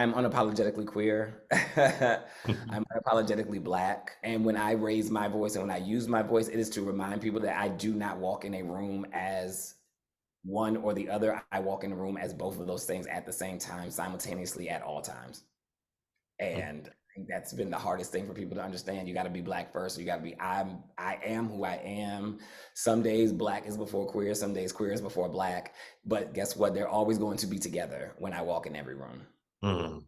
I'm unapologetically queer. I'm unapologetically Black. And when I raise my voice and when I use my voice, it is to remind people that I do not walk in a room as one or the other. I walk in a room as both of those things at the same time, simultaneously at all times. And I think that's been the hardest thing for people to understand. You got to be Black first. You got to be, I am who I am. Some days Black is before queer, some days queer is before Black. But guess what? They're always going to be together when I walk in every room. Mm.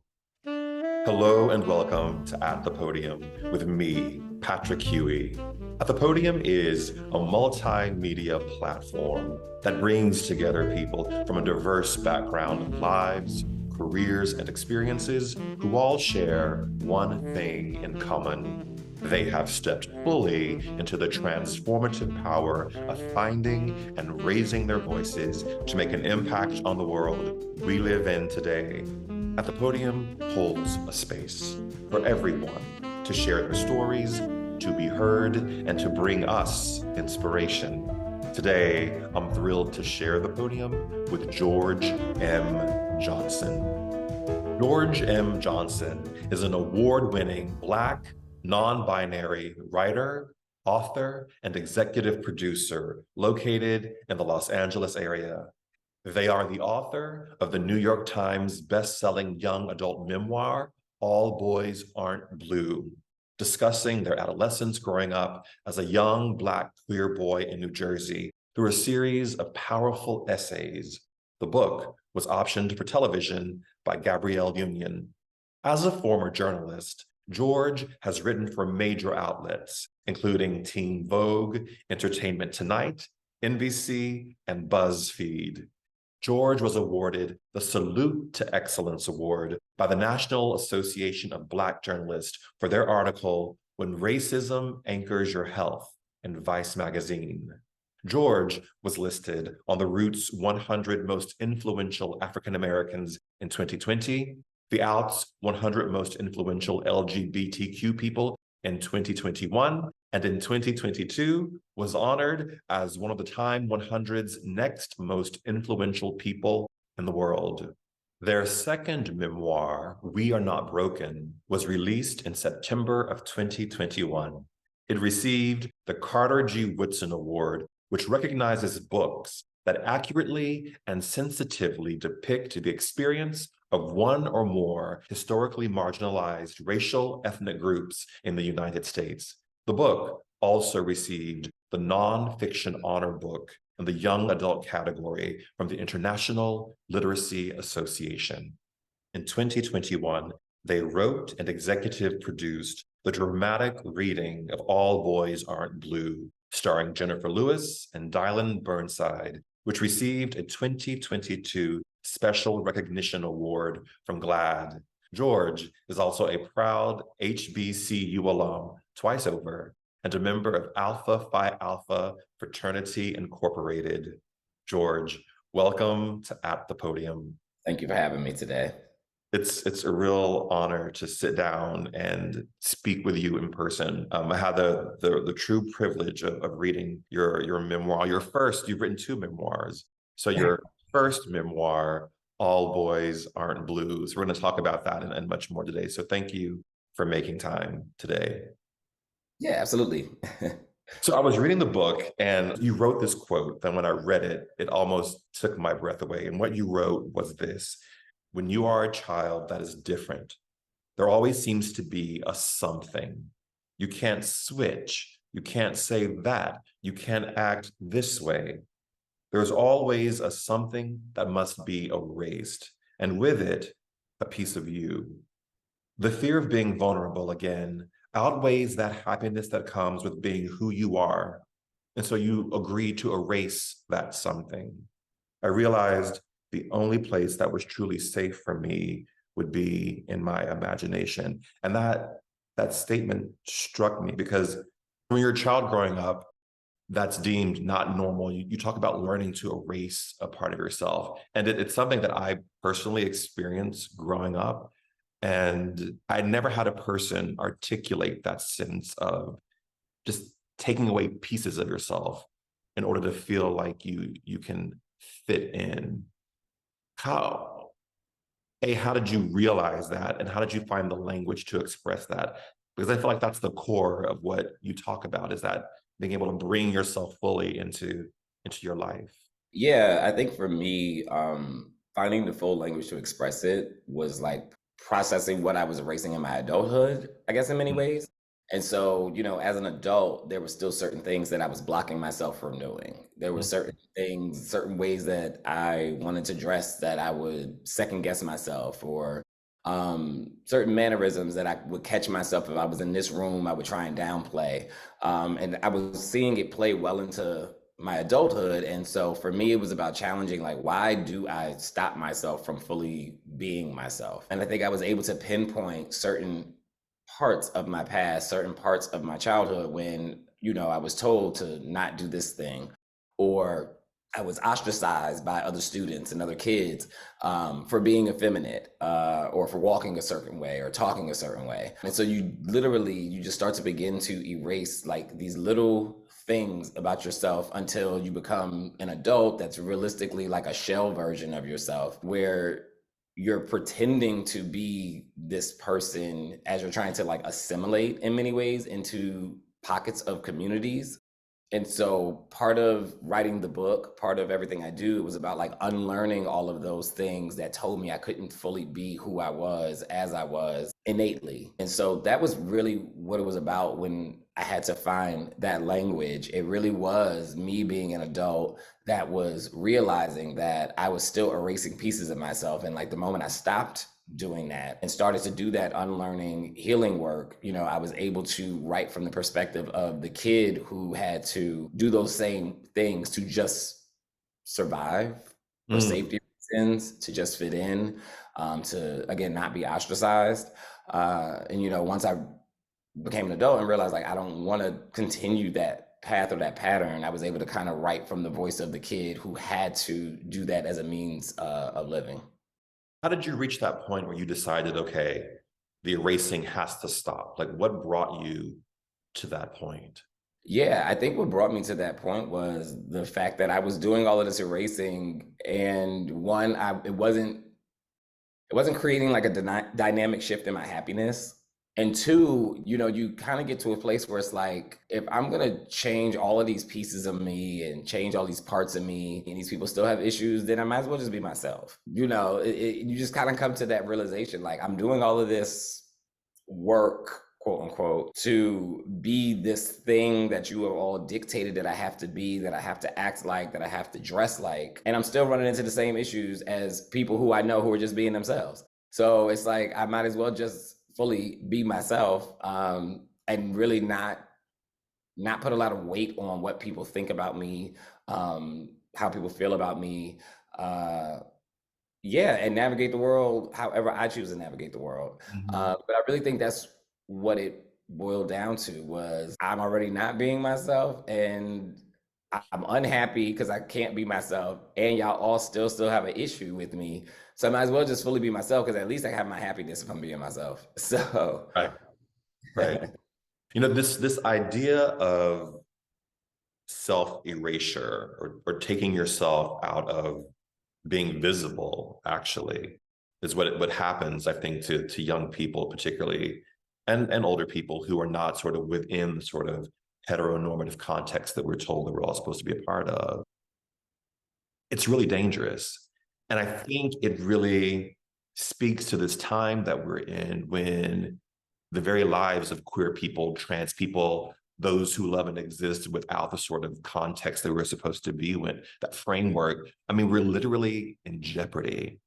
Hello and welcome to At the Podium with me, Patrick Huey. At the Podium is a multimedia platform that brings together people from a diverse background of lives, careers, and experiences who all share one thing in common. They have stepped fully into the transformative power of finding and raising their voices to make an impact on the world we live in today. At the Podium holds a space for everyone to share their stories, to be heard, and to bring us inspiration. Today, I'm thrilled to share the podium with George M. Johnson. George M. Johnson is an award-winning Black, non-binary writer, author, and executive producer located in the Los Angeles area. They are the author of the New York Times best-selling young adult memoir, All Boys Aren't Blue, discussing their adolescence growing up as a young Black queer boy in New Jersey through a series of powerful essays. The book was optioned for television by Gabrielle Union. As a former journalist, George has written for major outlets, including Teen Vogue, Entertainment Tonight, NBC, and BuzzFeed. George was awarded the Salute to Excellence Award by the National Association of Black Journalists for their article, When Racism Anchors Your Health, in Vice magazine. George was listed on the Roots 100 Most Influential African Americans in 2020, the Out's 100 Most Influential LGBTQ People in 2021, and in 2022 was honored as one of the Time 100's next most influential people in the world. Their second memoir, We Are Not Broken, was released in September of 2021. It received the Carter G. Woodson Award, which recognizes books that accurately and sensitively depict the experience of one or more historically marginalized racial ethnic groups in the United States. The book also received the Nonfiction Honor Book in the Young Adult category from the International Literacy Association. In 2021, they wrote and executive produced the dramatic reading of All Boys Aren't Blue, starring Jennifer Lewis and Dylan Burnside, which received a 2022 Special Recognition Award from GLAAD. George is also a proud HBCU alum twice over and a member of Alpha Phi Alpha Fraternity Incorporated. George, welcome to At the Podium. Thank you for having me today. It's a real honor to sit down and speak with you in person. I had the true privilege of reading your memoir. You've written two memoirs. So your first memoir, All Boys Aren't Blue. So we're going to talk about that and much more today. So thank you for making time today. Yeah, absolutely. So I was reading the book and you wrote this quote. Then when I read it, it almost took my breath away. And what you wrote was this: when you are a child that is different, there always seems to be a something. You can't switch. You can't say that. You can't act this way. There's always a something that must be erased, and with it, a piece of you. The fear of being vulnerable again outweighs that happiness that comes with being who you are. And so you agree to erase that something. I realized the only place that was truly safe for me would be in my imagination. And that statement struck me because when you're a child growing up, that's deemed not normal. You talk about learning to erase a part of yourself. And it's something that I personally experienced growing up. And I never had a person articulate that sense of just taking away pieces of yourself in order to feel like you can fit in. How how did you realize that? And how did you find the language to express that? Because I feel like that's the core of what you talk about, is that being able to bring yourself fully into your life. Yeah, I think for me, finding the full language to express it was like processing what I was erasing in my adulthood, I guess, in many ways. And so, as an adult, there were still certain things that I was blocking myself from doing. There were certain things, certain ways that I wanted to dress that I would second guess myself, or certain mannerisms that I would catch myself if I was in this room, I would try and downplay. And I was seeing it play well into my adulthood. And so for me, it was about challenging, like, why do I stop myself from fully being myself? And I think I was able to pinpoint certain parts of my past, certain parts of my childhood when, I was told to not do this thing, or I was ostracized by other students and other kids for being effeminate, or for walking a certain way or talking a certain way. And so you just start to begin to erase like these little things about yourself until you become an adult that's realistically like a shell version of yourself, where you're pretending to be this person as you're trying to like assimilate in many ways into pockets of communities. And so part of writing the book, part of everything I do, was about like unlearning all of those things that told me I couldn't fully be who I was as I was innately. And so that was really what it was about when I had to find that language. It really was me being an adult that was realizing that I was still erasing pieces of myself. And like the moment I stopped doing that and started to do that unlearning healing work, I was able to write from the perspective of the kid who had to do those same things to just survive, for Mm. safety reasons, to just fit in, to again not be ostracized. And once I became an adult and realized like I don't want to continue that path or that pattern, I was able to kind of write from the voice of the kid who had to do that as a means of living. How did you reach that point where you decided, okay, the erasing has to stop? Like, what brought you to that point? Yeah, I think what brought me to that point was the fact that I was doing all of this erasing, and one, it wasn't creating like a dynamic shift in my happiness. And two, you kind of get to a place where it's like, if I'm gonna change all of these pieces of me and change all these parts of me, and these people still have issues, then I might as well just be myself. You just kind of come to that realization, like I'm doing all of this work, quote unquote, to be this thing that you have all dictated that I have to be, that I have to act like, that I have to dress like. And I'm still running into the same issues as people who I know who are just being themselves. So it's like I might as well just fully be myself, and really not put a lot of weight on what people think about me, how people feel about me. Yeah, and navigate the world however I choose to navigate the world. Mhm. But I really think that's what it boiled down to, was I'm already not being myself, and I'm unhappy because I can't be myself, and y'all all still have an issue with me. So I might as well just fully be myself, because at least I have my happiness if I'm being myself. So Right, right. This idea of self-erasure, or taking yourself out of being visible, actually, is what happens, I think, to young people particularly, and older people who are not sort of within the sort of heteronormative context that we're told that we're all supposed to be a part of. It's really dangerous. And I think it really speaks to this time that we're in, when the very lives of queer people, trans people, those who love and exist without the sort of context that we're supposed to be in, that framework, I mean, we're literally in jeopardy.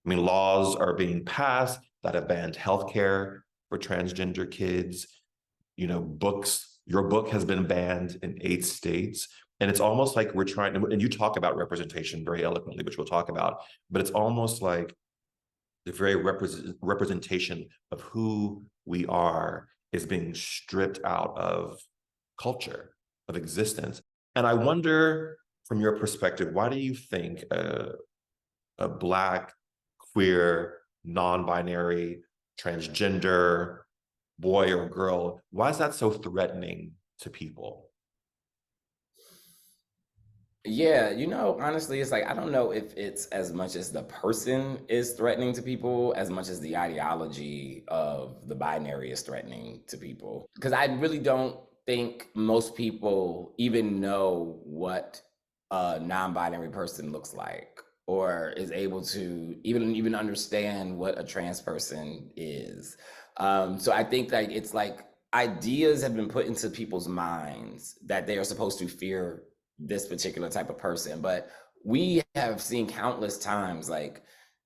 I mean, laws are being passed that have banned healthcare for transgender kids. Books, your book has been banned in 8 states. And it's almost like we're trying to, and you talk about representation very eloquently, which we'll talk about, but it's almost like the very representation of who we are is being stripped out of culture, of existence. And I wonder, from your perspective, why do you think a Black, queer, non-binary, transgender boy or girl, why is that so threatening to people? Yeah, honestly, it's like I don't know if it's as much as the person is threatening to people as much as the ideology of the binary is threatening to people. Because I really don't think most people even know what a non-binary person looks like or is able to even understand what a trans person is. So I think that it's like ideas have been put into people's minds that they are supposed to fear this particular type of person. But we have seen countless times like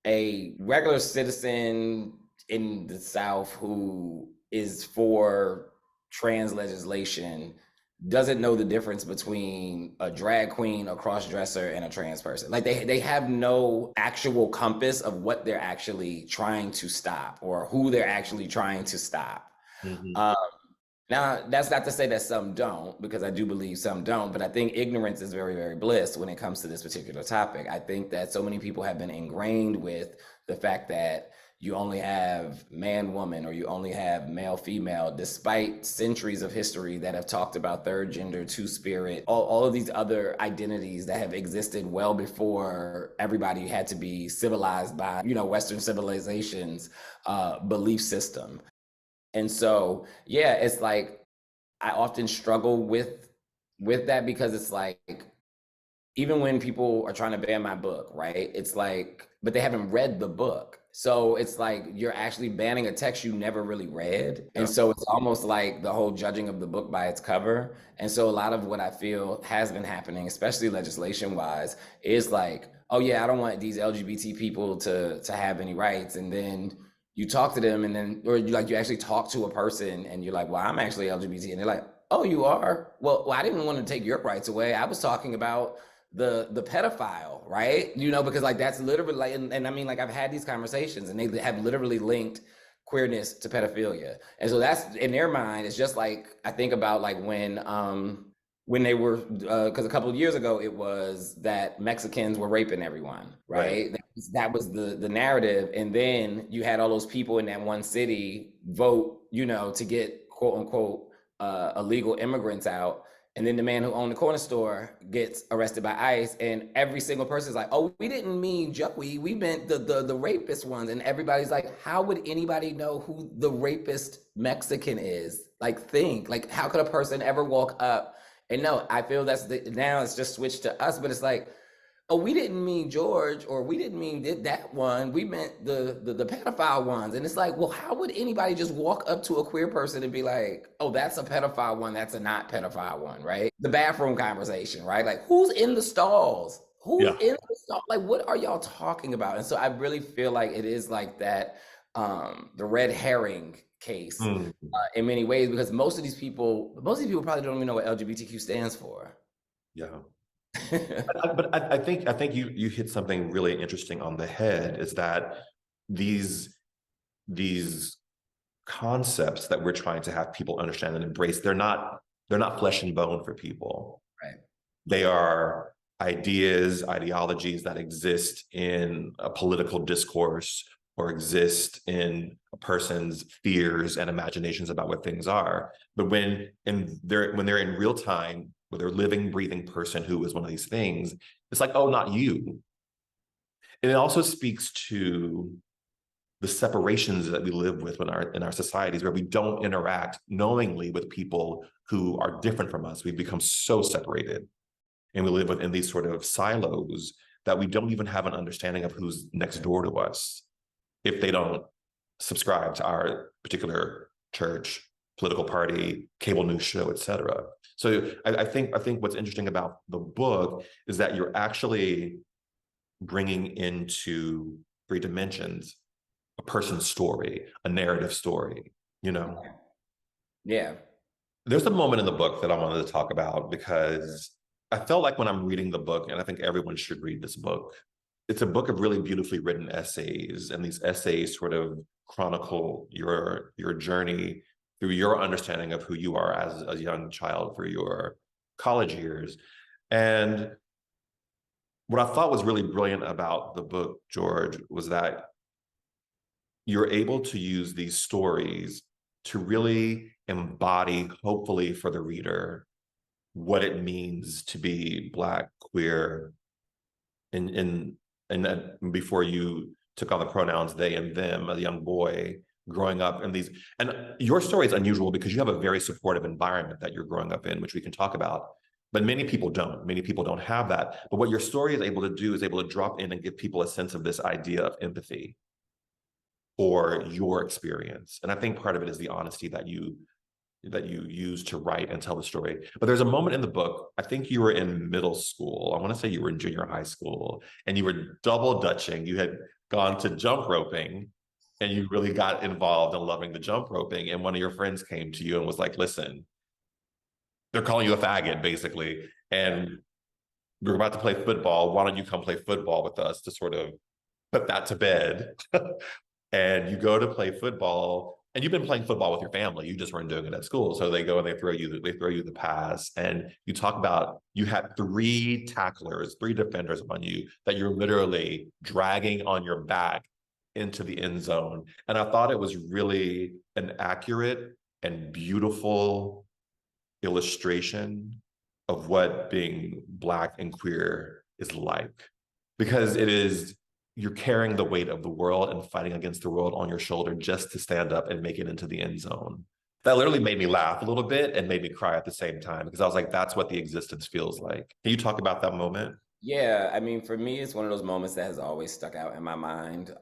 a regular citizen in the South who is for trans legislation doesn't know the difference between a drag queen, a cross dresser, and a trans person. Like they have no actual compass of what they're actually trying to stop or who they're actually trying to stop. Mhm. Um, Now, that's not to say that some don't, because I do believe some don't, but I think ignorance is very, very bliss when it comes to this particular topic. I think that so many people have been ingrained with the fact that you only have man, woman, or you only have male, female, despite centuries of history that have talked about third gender, two spirit, all of these other identities that have existed well before everybody had to be civilized by, Western civilization's belief system. And so, yeah, it's like I often struggle with that because it's like even when people are trying to ban my book, right? It's like, but they haven't read the book. So it's like you're actually banning a text you never really read. And Yeah. so it's almost like the whole judging of the book by its cover. And so a lot of what I feel has been happening, especially legislation wise, is like, oh yeah, I don't want these LGBT people to have any rights. And then you talk to them and then or you actually talk to a person and you're like, well, I'm actually LGBT. And they're like, oh, you are? Well, I didn't want to take your rights away. I was talking about the pedophile, right? Because like that's literally like, and I mean, like I've had these conversations, and they have literally linked queerness to pedophilia, and so that's in their mind. It's just like I think about like when they were because a couple of years ago it was that Mexicans were raping everyone, Right. right? That was the narrative, and then you had all those people in that one city vote, to get quote unquote illegal immigrants out, and then the man who owned the corner store gets arrested by ICE, and every single person is like, "Oh, we didn't mean Joey. We meant the rapist ones." And everybody's like, "How would anybody know who the rapist Mexican is? Like, think like, how could a person ever walk up and no? I feel now it's just switched to us, but it's like, oh, we didn't mean George, or we didn't mean that one. We meant the pedophile ones. And it's like, well, how would anybody just walk up to a queer person and be like, oh, that's a pedophile one, that's a not pedophile one, right? The bathroom conversation, right? Like, who's in the stalls? Who's Yeah. in the stall? Like, what are y'all talking about? And so I really feel like it is like that, the red herring case Mm. in many ways, because most of these people probably don't even know what LGBTQ stands for. Yeah. But I think you hit something really interesting on the head, is that these these concepts that we're trying to have people understand and embrace, they're not flesh and bone for people. Right. They are ideas, ideologies that exist in a political discourse or exist in a person's fears and imaginations about what things are. But when they're in real time with a living, breathing person who is one of these things, it's like, oh, not you. And it also speaks to the separations that we live with in our societies, where we don't interact knowingly with people who are different from us. We've become so separated, and we live within these sort of silos that we don't even have an understanding of who's next door to us if they don't subscribe to our particular church, political party, cable news show, etc. So I think what's interesting about the book is that you're actually bringing into three dimensions a person's story, a narrative story, you know. Yeah. There's a moment in the book that I wanted to talk about because I felt like when I'm reading the book, and I think everyone should read this book, it's a book of really beautifully written essays, and these essays sort of chronicle your journey through your understanding of who you are as a young child through your college years. And what I thought was really brilliant about the book, George, was that you're able to use these stories to really embody, hopefully for the reader, what it means to be Black, queer, in that before you took on the pronouns they and them, a young boy growing up in these. And your story is unusual because you have a very supportive environment that you're growing up in, which we can talk about. But many people don't. Many people don't have that. But what your story is able to do is able to drop in and give people a sense of this idea of empathy for your experience. And I think part of it is the honesty that you use to write and tell the story. But there's a moment in the book, I think you were in middle school. I want to say you were in junior high school, and you were double dutching. You had gone to jump roping, and you really got involved in loving the jump roping. And one of your friends came to you and was like, listen, they're calling you a faggot, basically. And we're about to play football. Why don't you come play football with us to sort of put that to bed? And you go to play football, and you've been playing football with your family. You just weren't doing it at school. So they go and they throw you the pass. And you talk about you had 3 tacklers, 3 defenders on you that you're literally dragging on your back into the end zone. And I thought it was really an accurate and beautiful illustration of what being Black and queer is like, because you're carrying the weight of the world and fighting against the world on your shoulder just to stand up and make it into the end zone. That literally made me laugh a little bit and made me cry at the same time, because I was like, that's what the existence feels like. Can you talk about that moment? Yeah, I mean, for me, it's one of those moments that has always stuck out in my mind,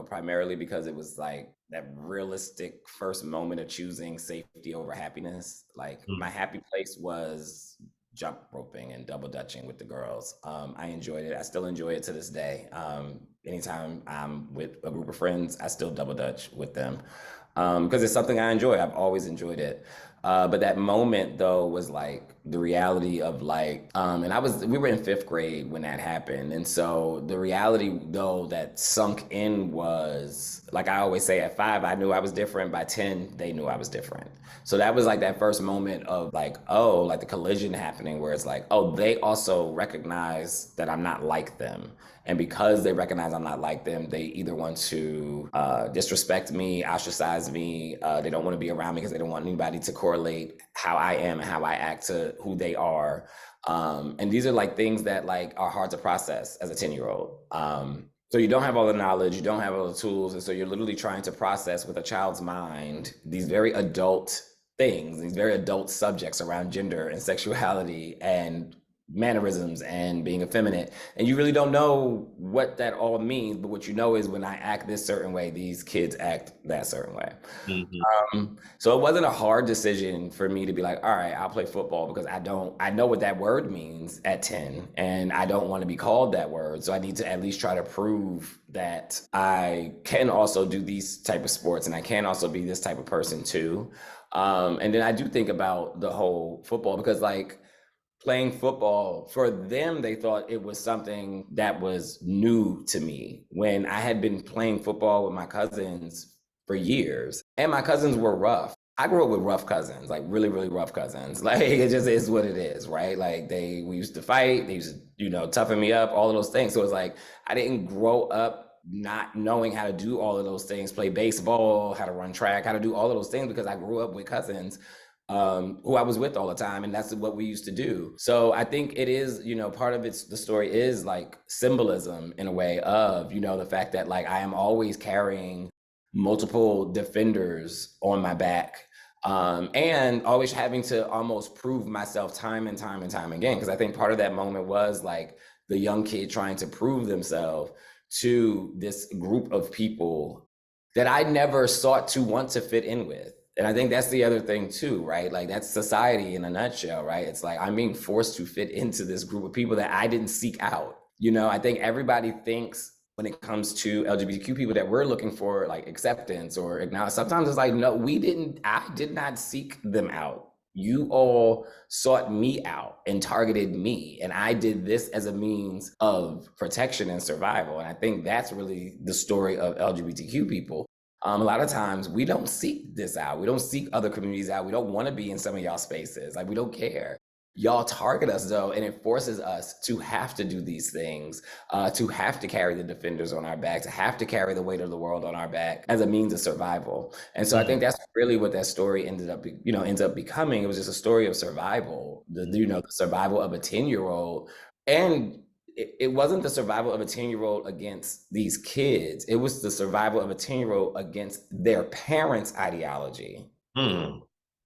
primarily because it was like that realistic first moment of choosing safety over happiness. Like, my happy place was jump roping and double dutching with the girls. I enjoyed it. I still enjoy it to this day. Anytime I'm with a group of friends, I still double dutch with them because it's something I enjoy. I've always enjoyed it. But that moment though was like the reality of like, and we were in 5th grade when that happened. And so the reality though that sunk in was, like I always say, at 5, I knew I was different. By 10, they knew I was different. So that was like that first moment of like, oh, like the collision happening where it's like, oh, they also recognize that I'm not like them. And because they recognize I'm not like them, they either want to disrespect me, ostracize me. They don't want to be around me because they don't want anybody to correlate how I am and how I act to who they are. And these are like things that like are hard to process as a 10-year-old. So you don't have all the knowledge, you don't have all the tools. And so you're literally trying to process with a child's mind these very adult things, these very adult subjects around gender and sexuality and mannerisms and being effeminate, and you really don't know what that all means, but what you know is when I act this certain way, these kids act that certain way. So it wasn't a hard decision for me to be like, all right, I'll play football because I know what that word means at 10 and I don't want to be called that word. So I need to at least try to prove that I can also do these type of sports and I can also be this type of person too. And then I do think about the whole football because like playing football, for them, they thought it was something that was new to me when I had been playing football with my cousins for years. And my cousins were rough. I grew up with rough cousins, like really, really rough cousins. Like it just is what it is, right? Like we used to fight, they used to, toughen me up, all of those things. So it's like I didn't grow up not knowing how to do all of those things, play baseball, how to run track, how to do all of those things because I grew up with cousins who I was with all the time, and that's what we used to do. So I think it is, part of the story is like symbolism in a way of, the fact that like I am always carrying multiple defenders on my back, and always having to almost prove myself time and time and time again. Because I think part of that moment was like the young kid trying to prove themselves to this group of people that I never sought to want to fit in with. And I think that's the other thing too, right? Like that's society in a nutshell, right? It's like I'm being forced to fit into this group of people that I didn't seek out. I think everybody thinks when it comes to LGBTQ people that we're looking for like acceptance or acknowledge. Sometimes it's like, no, I did not seek them out. You all sought me out and targeted me. And I did this as a means of protection and survival. And I think that's really the story of LGBTQ people. A lot of times we don't seek this out. We don't seek other communities out. We don't want to be in some of y'all spaces. Like we don't care. Y'all target us though, and it forces us to have to do these things, to have to carry the defenders on our back, to have to carry the weight of the world on our back as a means of survival. And so I think that's really what that story ends up becoming. It was just a story of survival, the survival of a 10-year-old. And it wasn't the survival of a 10-year-old against these kids. It was the survival of a 10-year-old against their parents' ideology. Mm.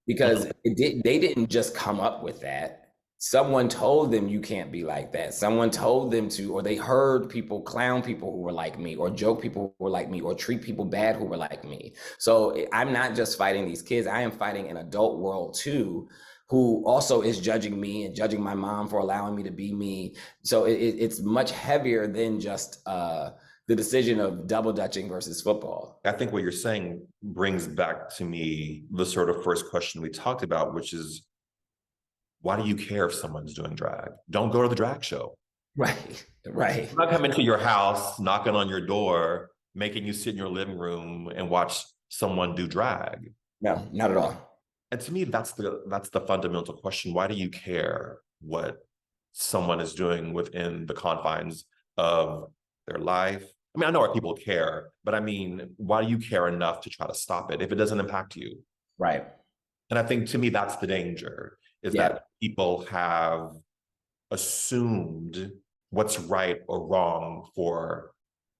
Because they didn't just come up with that. Someone told them you can't be like that. Someone told them to, or they heard people clown people who were like me, or joke people who were like me, or treat people bad who were like me. So I'm not just fighting these kids. I am fighting an adult world too, who also is judging me and judging my mom for allowing me to be me. So it's much heavier than just the decision of double dutching versus football. I think what you're saying brings back to me the sort of first question we talked about, which is, why do you care if someone's doing drag? Don't go to the drag show. Right, right. I'm not coming to your house, knocking on your door, making you sit in your living room and watch someone do drag. No, not at all. And to me, that's the fundamental question. Why do you care what someone is doing within the confines of their life? I mean, I know our people care, but I mean, why do you care enough to try to stop it if it doesn't impact you? Right. And I think to me, that's the danger, is that people have assumed what's right or wrong for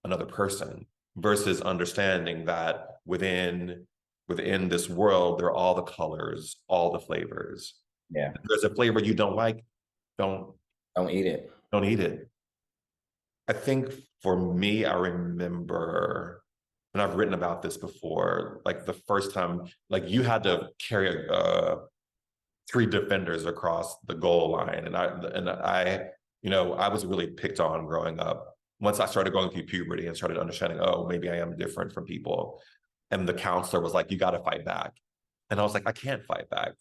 another person versus understanding that within this world, there are all the colors, all the flavors. Yeah. If there's a flavor you don't like, don't eat it. Don't eat it. I think for me, I remember, and I've written about this before, like the first time, like you had to carry 3 defenders across the goal line. And I was really picked on growing up. Once I started going through puberty and started understanding, oh, maybe I am different from people. And the counselor was like, you got to fight back. And I was like, I can't fight back.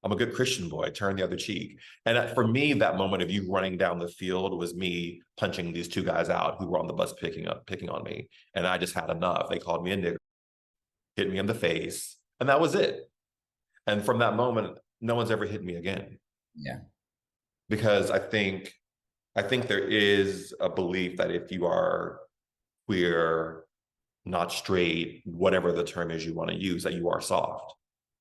I'm a good Christian boy, turn the other cheek. And for me, that moment of you running down the field was me punching these 2 guys out who were on the bus picking on me. And I just had enough. They called me a nigger, hit me in the face, and that was it. And from that moment, no one's ever hit me again. Yeah. Because I think there is a belief that if you are queer, not straight, whatever the term is you want to use, that you are soft.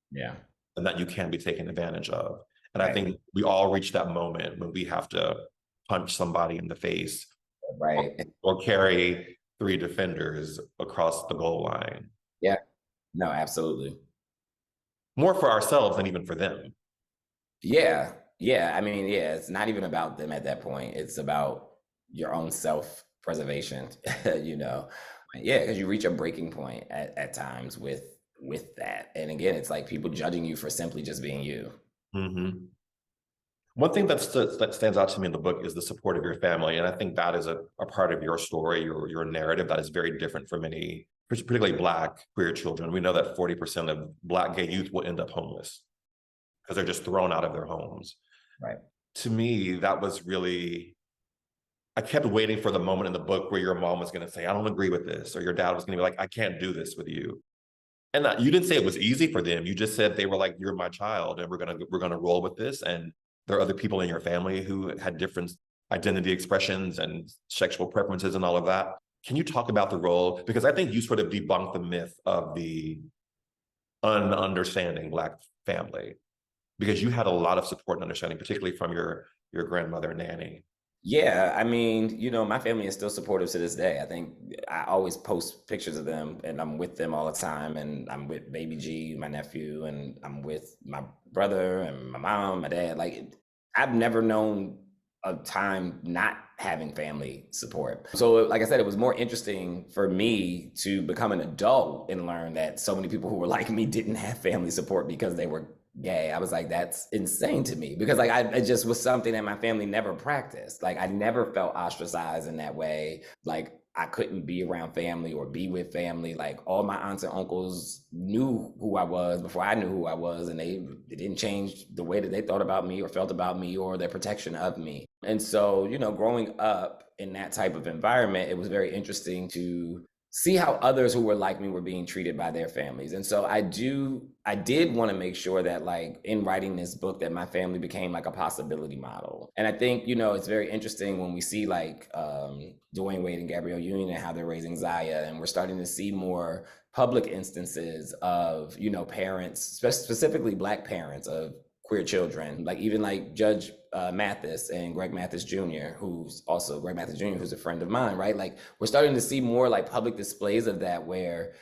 Yeah. And that you can be taken advantage of. And right. I think we all reach that moment when we have to punch somebody in the face, right, or carry 3 defenders across the goal line. Yeah, no, absolutely. More for ourselves than even for them. Yeah. I mean, it's not even about them at that point. It's about your own self-preservation, Yeah, because you reach a breaking point at times with that. And again, it's like people judging you for simply just being you. Mm-hmm. One thing that stands out to me in the book is the support of your family. And I think that is a part of your story, your narrative that is very different from many, particularly Black queer children. We know that 40% of Black gay youth will end up homeless because they're just thrown out of their homes. Right. To me, that was really, I kept waiting for the moment in the book where your mom was going to say, I don't agree with this, or your dad was going to be like, I can't do this with you. And you didn't say it was easy for them. You just said they were like, you're my child, and we're gonna roll with this. And there are other people in your family who had different identity expressions and sexual preferences and all of that. Can you talk about the role? Because I think you sort of debunked the myth of the ununderstanding Black family, because you had a lot of support and understanding, particularly from your grandmother, Nanny. Yeah, I mean, my family is still supportive to this day. I think I always post pictures of them and I'm with them all the time. And I'm with baby G, my nephew, and I'm with my brother and my mom, my dad. Like, I've never known a time not having family support. So, like I said, it was more interesting for me to become an adult and learn that so many people who were like me didn't have family support because they were gay. I was like, that's insane to me, because like it just was something that my family never practiced. Like, I never felt ostracized in that way. Like, I couldn't be around family or be with family. Like, all my aunts and uncles knew who I was before I knew who I was, and they didn't change the way that they thought about me or felt about me or their protection of me. And so, growing up in that type of environment, it was very interesting to see how others who were like me were being treated by their families. And so I did want to make sure that like in writing this book that my family became like a possibility model. And I think, it's very interesting when we see like Dwayne Wade and Gabrielle Union and how they're raising Zaya, and we're starting to see more public instances of, parents, specifically Black parents of queer children, like even like Judge Mathis and Greg Mathis Jr., Greg Mathis Jr., who's a friend of mine, right? Like we're starting to see more like public displays of that where,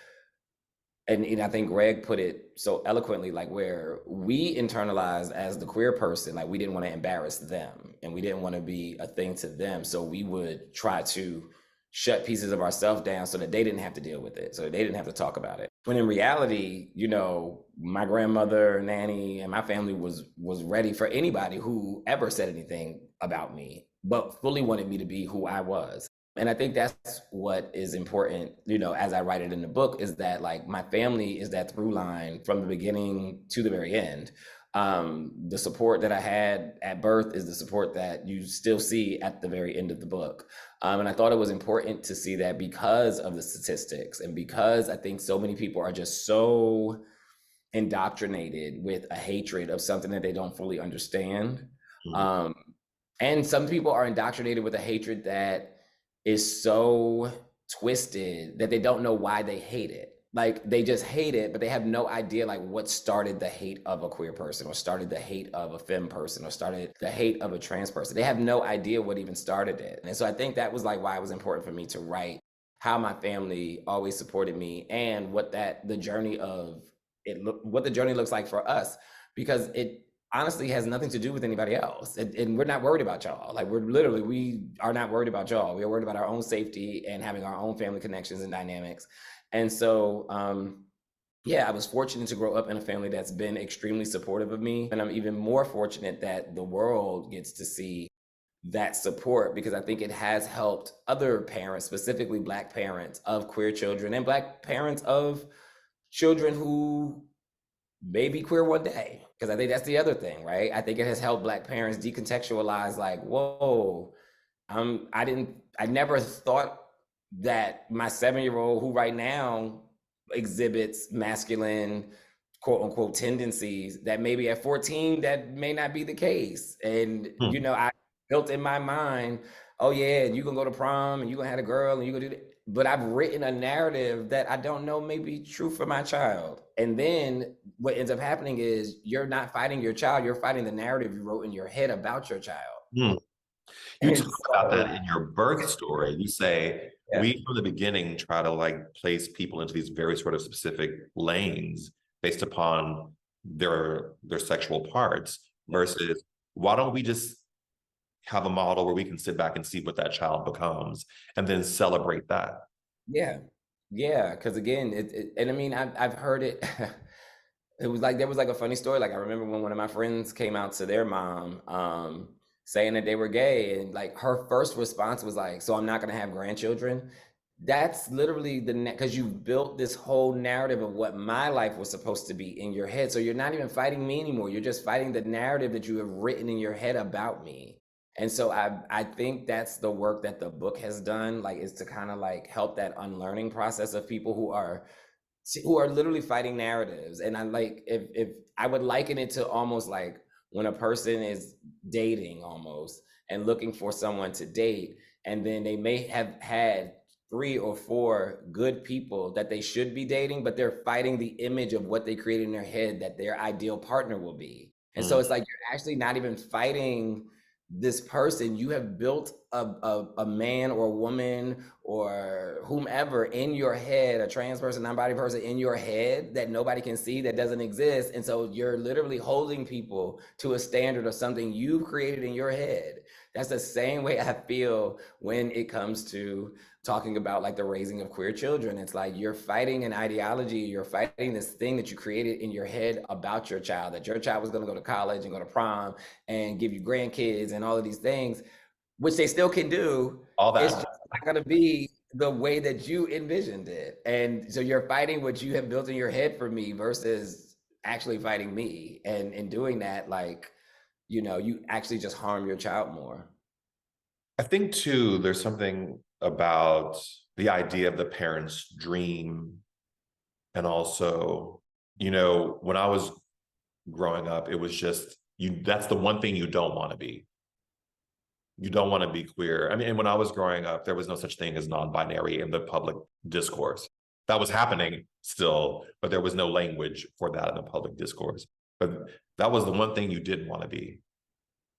and I think Greg put it so eloquently, like where we internalized as the queer person, like we didn't want to embarrass them and we didn't want to be a thing to them. So we would try to shut pieces of ourselves down so that they didn't have to deal with it, so they didn't have to talk about it. When in reality, my grandmother, nanny, and my family was ready for anybody who ever said anything about me, but fully wanted me to be who I was. And I think that's what is important, as I write it in the book, is that like my family is that through line from the beginning to the very end. The support that I had at birth is the support that you still see at the very end of the book. And I thought it was important to see that because of the statistics and because I think so many people are just so indoctrinated with a hatred of something that they don't fully understand. Mm. And some people are indoctrinated with a hatred that is so twisted that they don't know why they hate it. Like they just hate it, but they have no idea like what started the hate of a queer person or started the hate of a femme person or started the hate of a trans person. They have no idea what even started it. And so I think that was like why it was important for me to write how my family always supported me and what the journey looks like for us, because it honestly has nothing to do with anybody else. And we're not worried about y'all. Like we are not worried about y'all. We are worried about our own safety and having our own family connections and dynamics. And so, yeah, I was fortunate to grow up in a family that's been extremely supportive of me. And I'm even more fortunate that the world gets to see that support, because I think it has helped other parents, specifically Black parents of queer children and Black parents of children who may be queer one day. Because I think that's the other thing, right? I think it has helped Black parents decontextualize like, whoa, I never thought that my 7-year-old, who right now exhibits masculine quote unquote tendencies, that maybe at 14 that may not be the case. And I built in my mind, oh yeah, you gonna go to prom and you gonna have a girl and you gonna do that. But I've written a narrative that I don't know may be true for my child. And then what ends up happening is you're not fighting your child, you're fighting the narrative you wrote in your head about your child. Mm. You And talk about so, that in your birth story. You say, yeah, we from the beginning try to like place people into these very sort of specific lanes based upon their sexual parts versus why don't we just have a model where we can sit back and see what that child becomes and then celebrate that. yeah, yeah. Because again, and I mean, I've heard it. It was like there was like a funny story. Like I remember when one of my friends came out to their mom, saying that they were gay, and like her first response was like, "So I'm not gonna have grandchildren." That's literally because you've built this whole narrative of what my life was supposed to be in your head. So you're not even fighting me anymore. You're just fighting the narrative that you have written in your head about me. And so I think that's the work that the book has done, like is to kind of like help that unlearning process of people who are literally fighting narratives. And I like if I would liken it to almost like when a person is dating almost and looking for someone to date, and then they may have had 3 or 4 good people that they should be dating, but they're fighting the image of what they create in their head that their ideal partner will be. And so it's like you're actually not even fighting this person. You have built a man or a woman or whomever in your head, a trans person, non-binary person in your head that nobody can see, that doesn't exist. And so you're literally holding people to a standard of something you created in your head. That's the same way I feel when it comes to talking about like the raising of queer children. It's like you're fighting an ideology, you're fighting this thing that you created in your head about your child, that your child was going to go to college and go to prom and give you grandkids and all of these things, which they still can do. All It's that. just not going to be the way that you envisioned it. And so you're fighting what you have built in your head for me versus actually fighting me. And in doing that, like, you actually just harm your child more. I think too, there's something about the idea of the parent's dream. And also, you know, when I was growing up, it was just that's the one thing you don't want to be. You don't want to be queer. I mean, and when I was growing up, there was no such thing as non-binary in the public discourse. That was happening still, but there was no language for that in the public discourse. But that was the one thing you didn't want to be.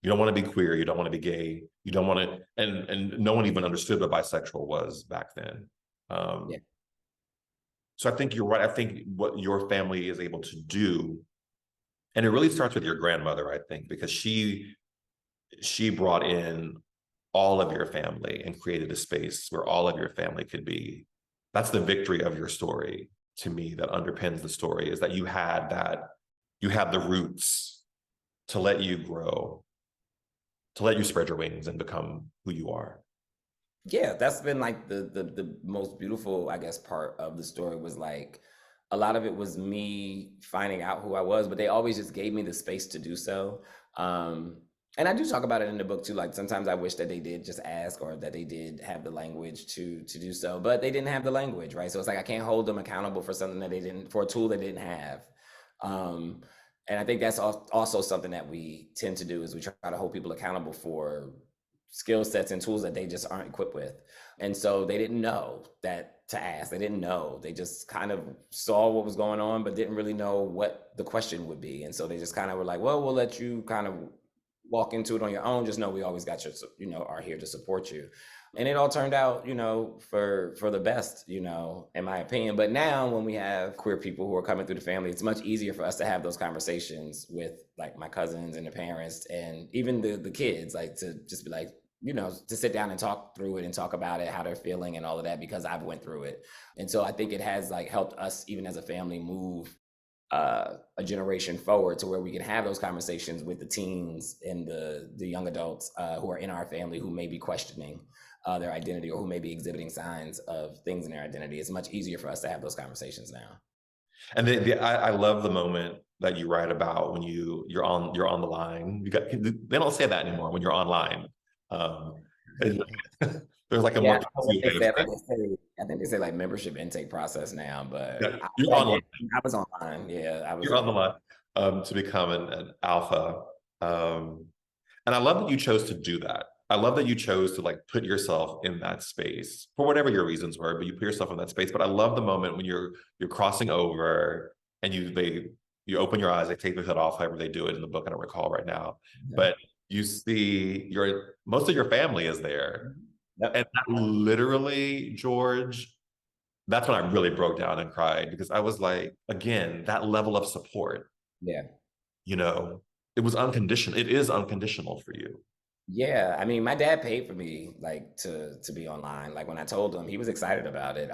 You don't want to be queer. You don't want to be gay. You don't want to, and no one even understood what bisexual was back then. Yeah. So I think you're right. I think what your family is able to do, and it really starts with your grandmother, I think, because she brought in all of your family and created a space where all of your family could be. That's the victory of your story to me that underpins the story, is that you had the roots to let you grow, to let you spread your wings and become who you are. Yeah, that's been like the most beautiful, I guess, part of the story was like a lot of it was me finding out who I was, but they always just gave me the space to do so. Um, and I do talk about it in the book too. Like sometimes I wish that they did just ask or that they did have the language to do so, but they didn't have the language, right? So it's like I can't hold them accountable for something that they didn't, for a tool they didn't have. Um, and I think that's also something that we tend to do is we try to hold people accountable for skill sets and tools that they just aren't equipped with. And so they didn't know that to ask. They didn't know. They just kind of saw what was going on, but didn't really know what the question would be. And so they just kind of were like, well, we'll let you kind of walk into it on your own. Just know we always got your, are here to support you. And it all turned out, for the best, in my opinion. But now when we have queer people who are coming through the family, it's much easier for us to have those conversations with like my cousins and the parents and even the kids, like to just be like, to sit down and talk through it and talk about it, how they're feeling and all of that, because I've went through it. And so I think it has like helped us even as a family move a generation forward to where we can have those conversations with the teens and the young adults who are in our family who may be questioning their identity or who may be exhibiting signs of things in their identity. It's much easier for us to have those conversations now. And I love the moment that you write about when you're on the line. They don't say that anymore when you're online. Um, there's like a Yeah, more I don't know what they way of say. saying, I think they say like membership intake process now, but yeah, you're online. I was online. Yeah, I was You're on the online. line to become an alpha. Um, and I love that you chose to do that. I love that you chose to like put yourself in that space for whatever your reasons were, but you put yourself in that space. But I love the moment when you're crossing over and you open your eyes, they take the hood off, however they do it in the book. I don't recall right now, but you see most of your family is there. Yep. And that literally, George, that's when I really broke down and cried, because I was like, again, that level of support, Yeah. it was unconditional. It is unconditional for you. Yeah, I mean, my dad paid for me like to be online. Like when I told him, he was excited about it.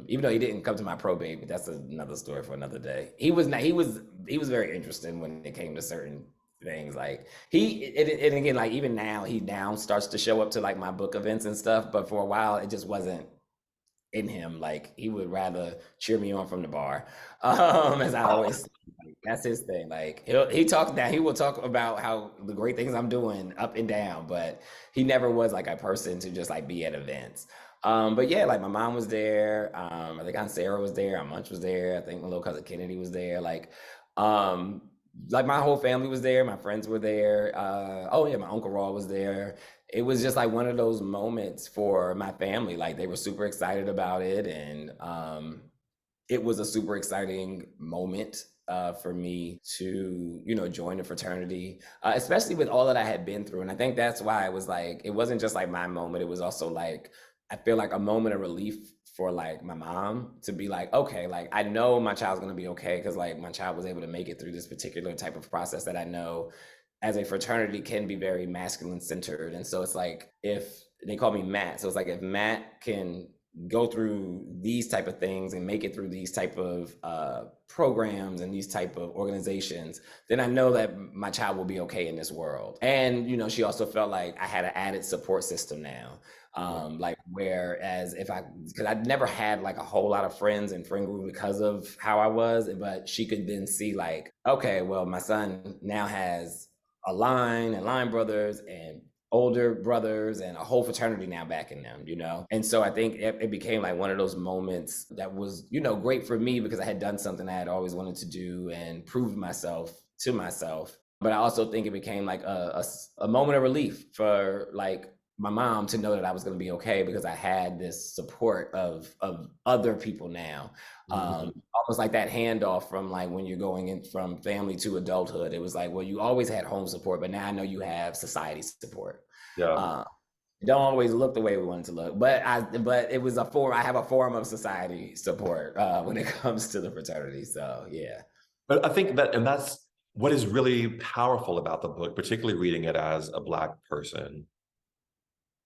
Even though he didn't come to my probate, but that's another story for another day. He was not, he was very interested when it came to certain things. Like and again, like even now, he now starts to show up to like my book events and stuff. But for a while, it just wasn't in him. Like he would rather cheer me on from the bar. As I always say, like, that's his thing. Like he talks now, he will talk about how the great things I'm doing up and down, but he never was like a person to just like be at events. But yeah, like my mom was there. I think Aunt Sarah was there. Aunt Munch was there. I think my little cousin Kennedy was there. Um, like my whole family was there. My friends were there. Oh yeah, my Uncle Raw was there. It was just like one of those moments for my family. Like they were super excited about it, and it was a super exciting moment for me to join the fraternity, especially with all that I had been through. And I think that's why it was like it wasn't just like my moment. It was also like I feel like a moment of relief for like my mom to be like, okay, like I know my child's gonna be okay because like my child was able to make it through this particular type of process that I know as a fraternity can be very masculine centered. And so it's like if they call me Matt, so it's like if Matt can go through these type of things and make it through these type of programs and these type of organizations, then I know that my child will be okay in this world. And she also felt like I had an added support system now. Like whereas because I'd never had like a whole lot of friends and friend group because of how I was, but she could then see like, okay, well, my son now has a line and line brothers and older brothers and a whole fraternity now backing them, you know? And so I think it became like one of those moments that was, you know, great for me because I had done something I had always wanted to do and proved myself to myself. But I also think it became like a moment of relief for like my mom to know that I was going to be okay because I had this support of other people now. Mhm. Almost like that handoff from like when you're going in from family to adulthood. It was like, well, you always had home support, but now I know you have society support. Yeah. Uh, it don't always look the way we want it to look, but it was a form. I have a form of society support when it comes to the fraternity. So yeah. But I think that, and that's what is really powerful about the book, particularly reading it as a Black person,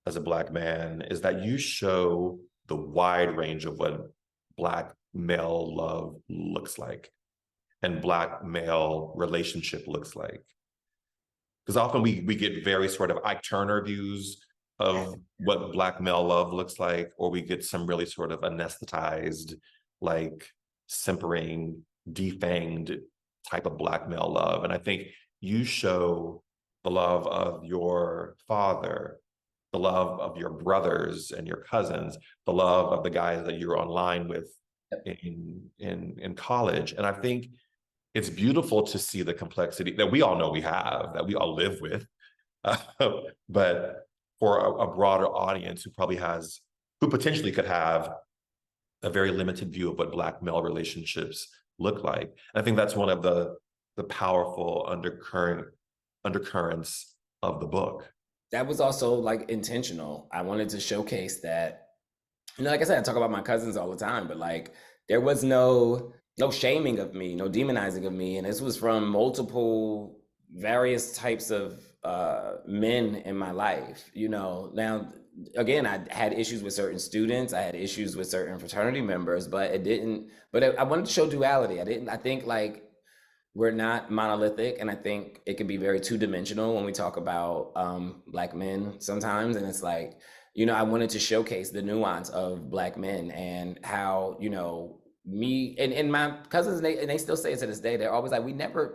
as a Black man, is that you show the wide range of what Black male love looks like and Black male relationship looks like. Because often we get very sort of Ike Turner views of what Black male love looks like, or we get some really sort of anesthetized, like simpering, defanged type of Black male love. And I think you show the love of your father, the love of your brothers and your cousins, the love of the guys that you're online with in college. And I think it's beautiful to see the complexity that we all know we have, that we all live with. Uh, but for a broader audience who potentially could have a very limited view of what Black male relationships look like. And I think that's one of the powerful undercurrents of the book. That was also like intentional. I wanted to showcase that, you know, like I said, I talk about my cousins all the time, but like there was no shaming of me, no demonizing of me. And this was from multiple various types of men in my life. You know, now again, I had issues with certain students, I had issues with certain fraternity members, but it didn't, but I wanted to show duality. I think like we're not monolithic, and I think it can be very two-dimensional when we talk about Black men sometimes. And it's like, you know, I wanted to showcase the nuance of Black men and how, you know, me and my cousins, and they still say it to this day. They're always like,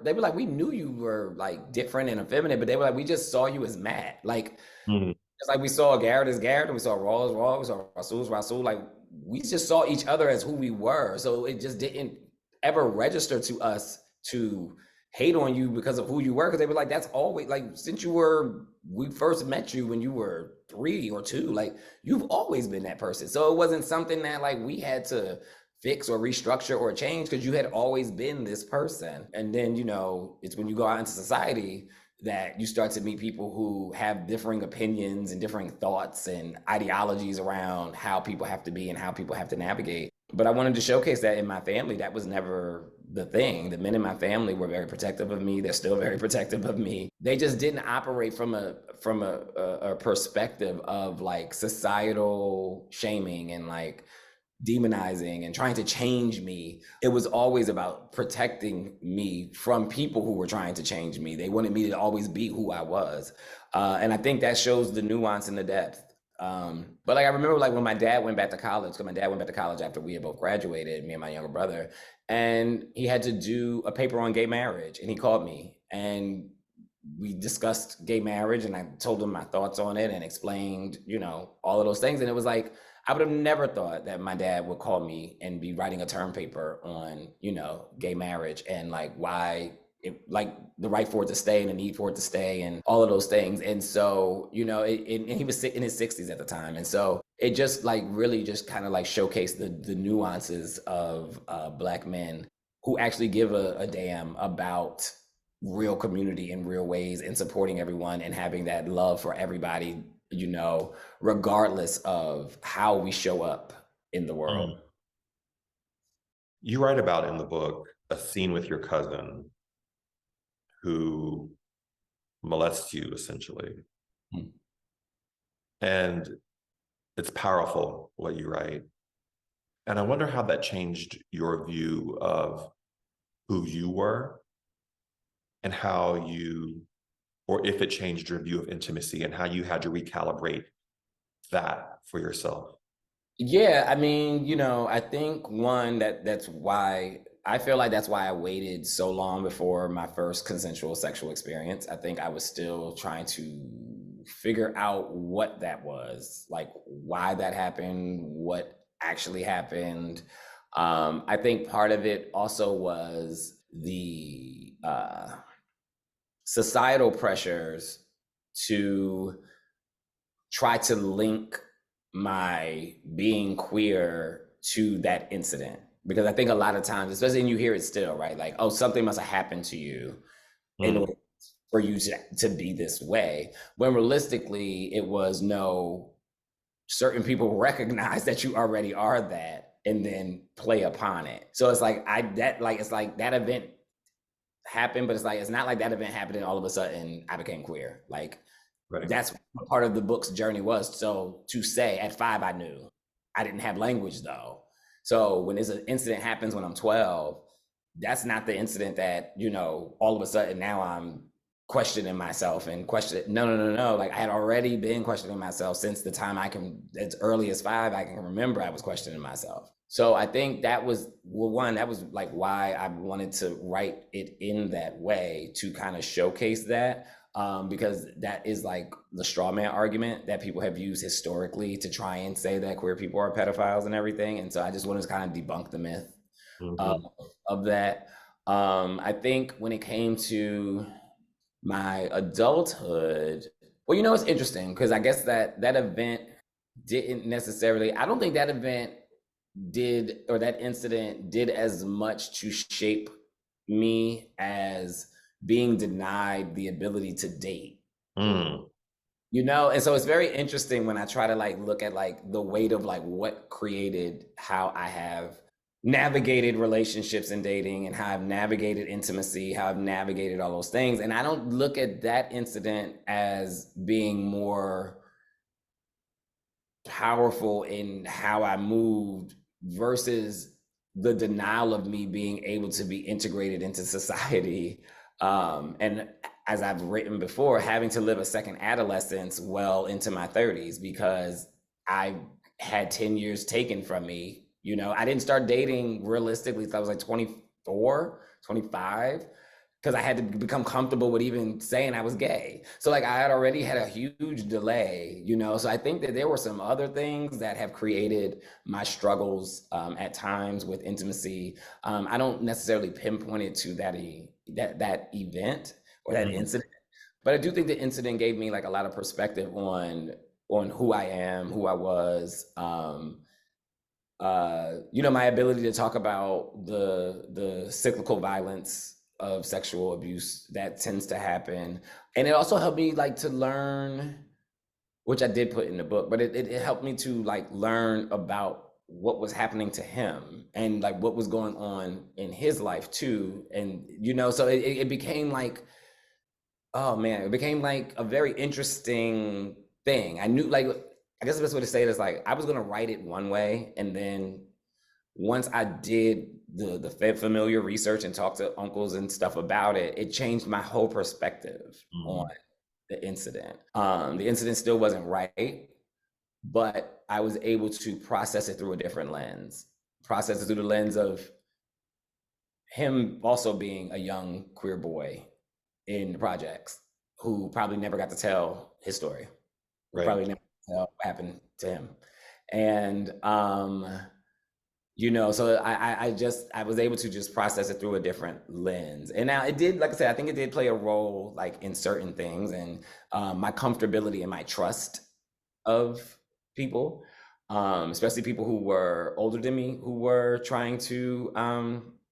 they were like, we knew you were like different and effeminate, but they were like, we just saw you as Matt. Like, Mhm. it's like we saw Garrett as Garrett, and we saw Raw as Raw, we saw Rasul as Rasul. Like, we just saw each other as who we were. So it just didn't ever register to us to hate on you because of who you were. Because they were like, that's always like since we first met you when you were 3 or 2. Like, you've always been that person. So it wasn't something that like we had to fix or restructure or change because you had always been this person. And then, you know, it's when you go out into society that you start to meet people who have differing opinions and differing thoughts and ideologies around how people have to be and how people have to navigate. But I wanted to showcase that in my family, that was never the thing. The men in my family were very protective of me. They're still very protective of me. They just didn't operate from a perspective of like societal shaming and like demonizing and trying to change me. It was always about protecting me from people who were trying to change me. They wanted me to always be who I was. And I think that shows the nuance and the depth. But like I remember like when my dad went back to college, because my dad went back to college after we had both graduated, me and my younger brother, and he had to do a paper on gay marriage. And he called me and we discussed gay marriage, and I told him my thoughts on it and explained, you know, all of those things. And it was like, I would have never thought that my dad would call me and be writing a term paper on, you know, gay marriage and like why like the right for it to stay and the need for it to stay and all of those things. And so, you know, and he was in his 60s at the time. And so it just like really just kind of like showcased the nuances of Black men who actually give a damn about real community in real ways and supporting everyone and having that love for everybody, you know, regardless of how we show up in the world. Mm. You write about in the book a scene with your cousin who molests you essentially. Mm. And it's powerful what you write. And I wonder how that changed your view of who you were and how you, or if it changed your view of intimacy and how you had to recalibrate that for yourself. Yeah, I mean, you know, I think one that's why I feel like that's why I waited so long before my first consensual sexual experience. I think I was still trying to figure out what that was, like why that happened, what actually happened. I think part of it also was the societal pressures to try to link my being queer to that incident. Because I think a lot of times, especially when you hear it still, right? Like, oh, something must have happened to you in Mm. order for you to be this way. When realistically, it was no, certain people recognize that you already are that and then play upon it. So it's like it's like that event happened, but it's like it's not like that event happened and all of a sudden I became queer. Like Right. that's what part of the book's journey was. So to say at 5, I knew. I didn't have language though. So when this incident happens when I'm 12, that's not the incident that, all of a sudden now I'm questioning myself and no. Like I had already been questioning myself since the time as early as 5, I can remember I was questioning myself. So I think that was, well, one, that was like why I wanted to write it in that way to kind of showcase that, because that is like the straw man argument that people have used historically to try and say that queer people are pedophiles and everything. And so I just wanted to kind of debunk the myth of, Mm-hmm. of that. I think when it came to my adulthood, well, it's interesting because I guess that event didn't necessarily, I don't think that event did, or that incident did as much to shape me as being denied the ability to date. Mm. And so it's very interesting when I try to like look at like the weight of like what created how I have navigated relationships and dating and how I've navigated intimacy, how I've navigated all those things. And I don't look at that incident as being more powerful in how I moved versus the denial of me being able to be integrated into society. And as I've written before, having to live a second adolescence well into my 30s because I had 10 years taken from me. I didn't start dating realistically until I was like 24, 25, because I had to become comfortable with even saying I was gay. So like I had already had a huge delay, So I think that there were some other things that have created my struggles at times with intimacy. I don't necessarily pinpoint it to that event or that Mm. incident, but I do think the incident gave me like a lot of perspective on who I am, who I was. My ability to talk about the cyclical violence of sexual abuse that tends to happen. And it also helped me like to learn, which I did put in the book, but it helped me to like learn about what was happening to him and like what was going on in his life too. And so it became like, oh man, it became like a very interesting thing. I knew, like, I guess the best way to say it is like I was gonna write it one way, and then once I did the familiar research and talked to uncles and stuff about it, it changed my whole perspective on Mm. the incident. The incident still wasn't right, but I was able to process it through a different lens. Process it through the lens of him also being a young queer boy in the projects who probably never got to tell his story, who Right. probably never got to tell what happened to him. And so I was able to just process it through a different lens. And now it did, like I said, I think it did play a role like in certain things and my comfortability and my trust of people, especially people who were older than me, who were trying to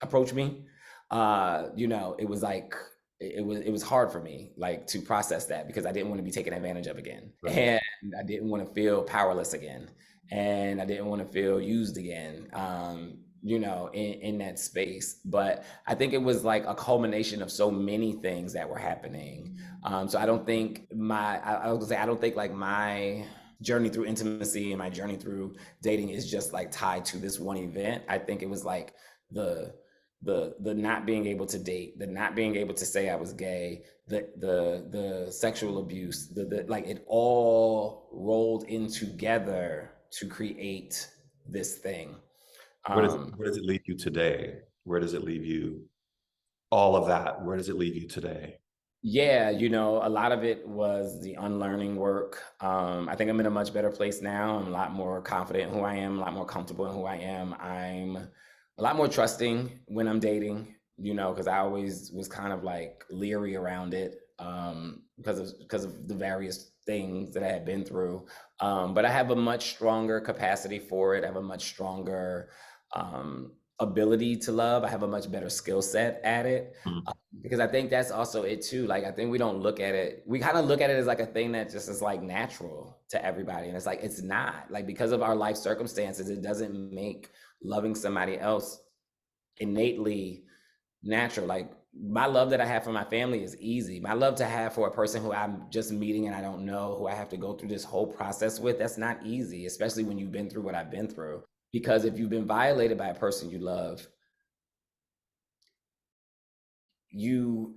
approach me. It was like it was hard for me like to process that because I didn't want to be taken advantage of again, Right. and I didn't want to feel powerless again, and I didn't want to feel used again. In that space. But I think it was like a culmination of so many things that were happening. So I don't think I was gonna say, I don't think like my journey through intimacy and my journey through dating is just like tied to this one event. I think it was like the the not being able to date, the not being able to say I was gay, the sexual abuse, the like it all rolled in together to create this thing. Where does it leave you today? Where does it leave you? All of that, where does it leave you today? Yeah, a lot of it was the unlearning work. I think I'm in a much better place now. I'm a lot more confident in who I am, a lot more comfortable in who I am. I'm a lot more trusting when I'm dating, because I always was kind of like leery around it, because of the various things that I had been through. But I have a much stronger capacity for it. I have a much stronger ability to love. I have a much better skill set at it, Mm, because I think that's also it too. Like, I think we don't look at it, we kind of look at it as like a thing that just is like natural to everybody. And it's like, it's not. Like, because of our life circumstances, it doesn't make loving somebody else innately natural. Like, my love that I have for my family is easy. My love to have for a person who I'm just meeting and I don't know, who I have to go through this whole process with, that's not easy, especially when you've been through what I've been through. Because if you've been violated by a person you love, you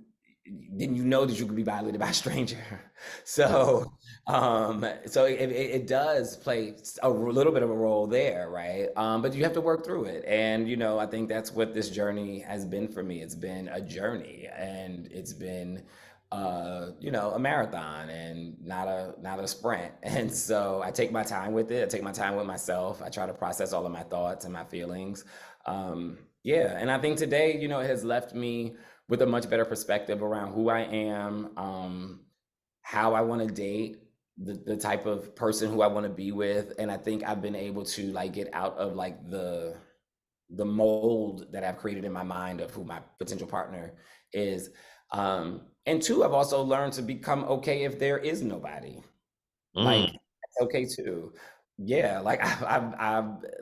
then you know that you could be violated by a stranger. So, it does play a little bit of a role there, right? But you have to work through it, and I think that's what this journey has been for me. It's been a journey, and it's been, a marathon and not a sprint. And so I take my time with it. I take my time with myself. I try to process all of my thoughts and my feelings. Yeah, and I think today, it has left me with a much better perspective around who I am, how I want to date, the type of person who I want to be with. And I think I've been able to like get out of like the mold that I've created in my mind of who my potential partner is. And two, I've also learned to become okay if there is nobody. Like, mm. that's okay too. Yeah, like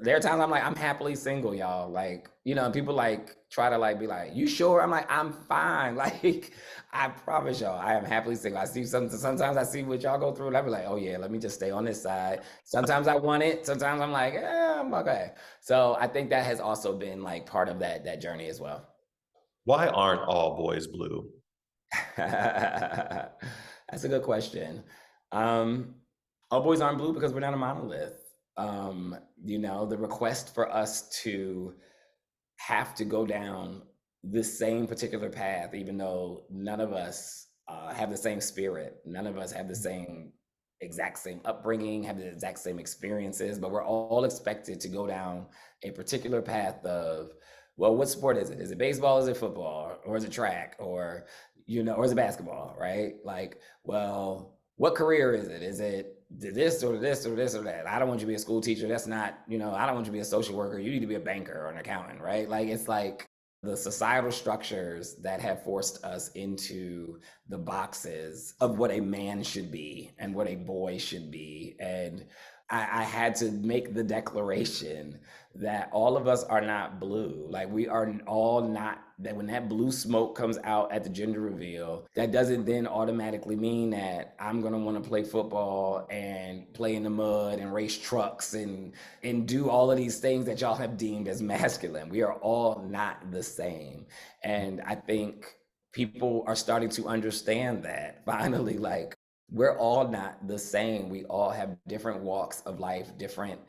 there are times I'm like, I'm happily single, y'all. Like, and people like try to like be like, you sure? I'm like, I'm fine. Like, I promise y'all, I am happily single. I see sometimes I see what y'all go through, and I be like, oh yeah, let me just stay on this side. Sometimes I want it, sometimes I'm like, I'm okay. So I think that has also been like part of that journey as well. Why aren't all boys blue? That's a good question. Um, all boys aren't blue because we're not a monolith. The request for us to have to go down the same particular path, even though none of us have the same spirit, none of us have the exact same upbringing, have the exact same experiences, but we're all expected to go down a particular path of, well, what sport is it? Is it baseball? Is it football? Or is it track? Or is it basketball? Right? Like, well, what career is it? Is it this or this or this or that? I don't want you to be a school teacher. That's not, I don't want you to be a social worker. You need to be a banker or an accountant, right? Like, it's like the societal structures that have forced us into the boxes of what a man should be and what a boy should be. And I had to make the declaration that all of us are not blue. Like, we are all not, that when that blue smoke comes out at the gender reveal, that doesn't then automatically mean that I'm gonna want to play football and play in the mud and race trucks and do all of these things that y'all have deemed as masculine. We are all not the same. And I think people are starting to understand that finally. Like, we're all not the same. We all have different walks of life, different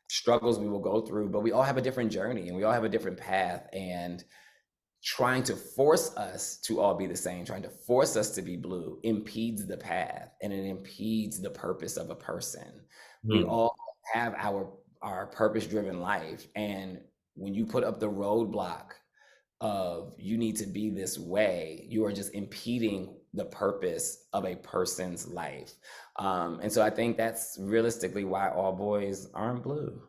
struggles we will go through, but we all have a different journey and we all have a different path. And trying to force us to all be the same, trying to force us to be blue impedes the path, and it impedes the purpose of a person. We Hmm. all have our purpose driven life. And when you put up the roadblock of you need to be this way, you are just impeding the purpose of a person's life. And so I think that's realistically why all boys aren't blue.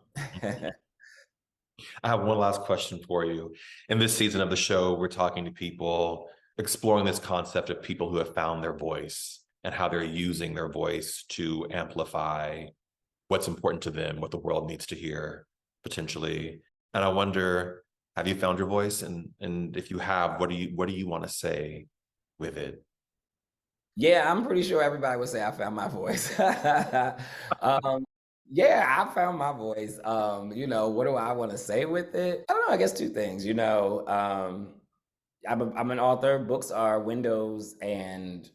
I have one last question for you. In this season of the show, we're talking to people, exploring this concept of people who have found their voice and how they're using their voice to amplify what's important to them, what the world needs to hear, potentially. And I wonder, have you found your voice? And if you have, what do you want to say with it? Yeah, I'm pretty sure everybody would say I found my voice. um, yeah, I found my voice. What do I want to say with it? I don't know. I guess two things. I'm an author. Books are windows, and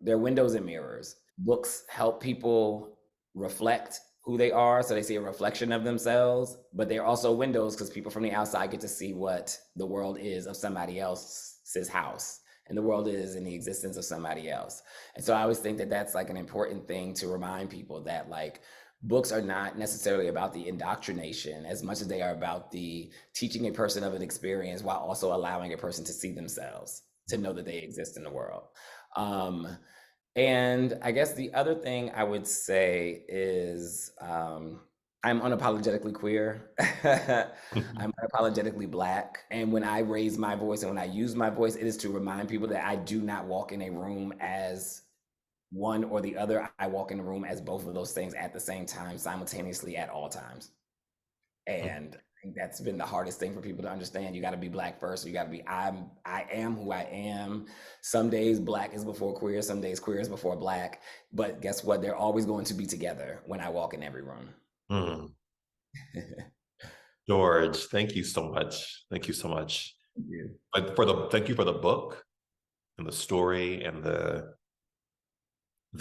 they're windows and mirrors. Books help people reflect who they are, so they see a reflection of themselves. But they're also windows because people from the outside get to see what the world is of somebody else's house and the world is in the existence of somebody else. And so I always think that that's like an important thing to remind people, that like books are not necessarily about the indoctrination as much as they are about the teaching a person of an experience while also allowing a person to see themselves, to know that they exist in the world. And I guess the other thing I would say is I'm unapologetically queer. I'm unapologetically Black. And when I raise my voice and when I use my voice, it is to remind people that I do not walk in a room as one or the other. I walk in the room as both of those things at the same time, simultaneously at all times. And I think that's been the hardest thing for people to understand. You got to be Black first. You got to be, I am who I am. Some days Black is before queer. Some days queer is before Black. But guess what? They're always going to be together when I walk in every room. Mm. George, thank you so much. Thank you so much. Thank you. Thank you for the book and the story and the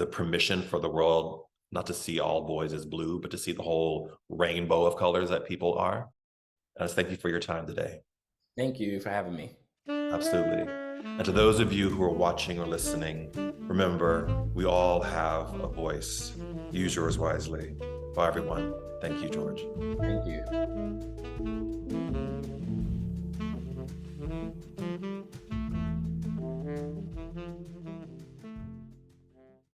permission for the world not to see all boys as blue, but to see the whole rainbow of colors that people are. Thank you for your time today. Thank you for having me. Absolutely. And to those of you who are watching or listening, remember, we all have a voice. Use yours wisely. Bye, everyone. Thank you, George. Thank you.